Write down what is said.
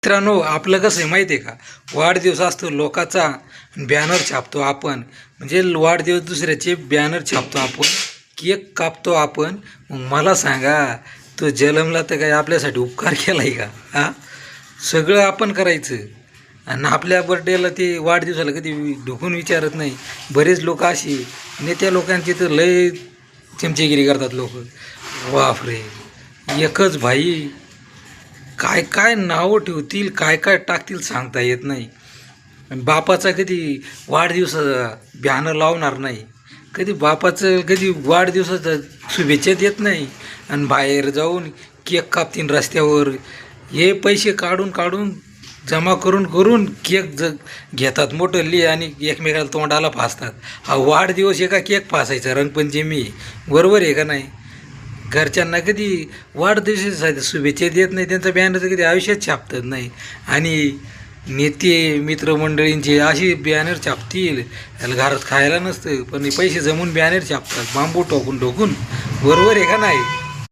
मित्रांनो, आपलं कसं आहे माहिती आहे का, वाढदिवस असतो लोकाचा, बॅनर छापतो आपण, म्हणजे वाढदिवस दुसऱ्याचे बॅनर छापतो आपण, केक कापतो आपण. मग मला सांगा, तो जन्मला तर काय आपल्यासाठी उपकार केला आहे का? हां, सगळं आपण करायचं आणि आपल्या बर्थडेला ते वाढदिवसाला कधी ढुकून विचारत नाही. बरेच लोक अशी नेत्या लोकांची तर लय चमचेगिरी करतात लोक. बापरे, एकच भाई काय काय नावं ठेवतील, काय काय टाकतील सांगता येत नाही. आणि बापाचा कधी वाढदिवसाचा बॅनर लावणार नाही, कधी बापाचं कधी वाढदिवसाचं शुभेच्छा देत नाही, आणि बाहेर जाऊन केक कापतील रस्त्यावर. हे पैसे काढून काढून जमा करून करून केक घेतात मोठं आणि एकमेकाला तोंडाला फासतात. हा वाढदिवस आहे का केक फासायचा, रंगपंचमी? बरोबर आहे का नाही? घरच्यांना कधी वाढदिवसासाठी शुभेच्छा देत नाही, त्यांचा बॅनर तर कधी आयुष्यात छापतात नाही. आणि नेते मित्रमंडळींचे अशी बॅनर छापतील, त्याला घरात खायला नसतं पण पैसे जमून बॅनर छापतात, बांबू टोकून टोकून. बरोबर आहे का नाही?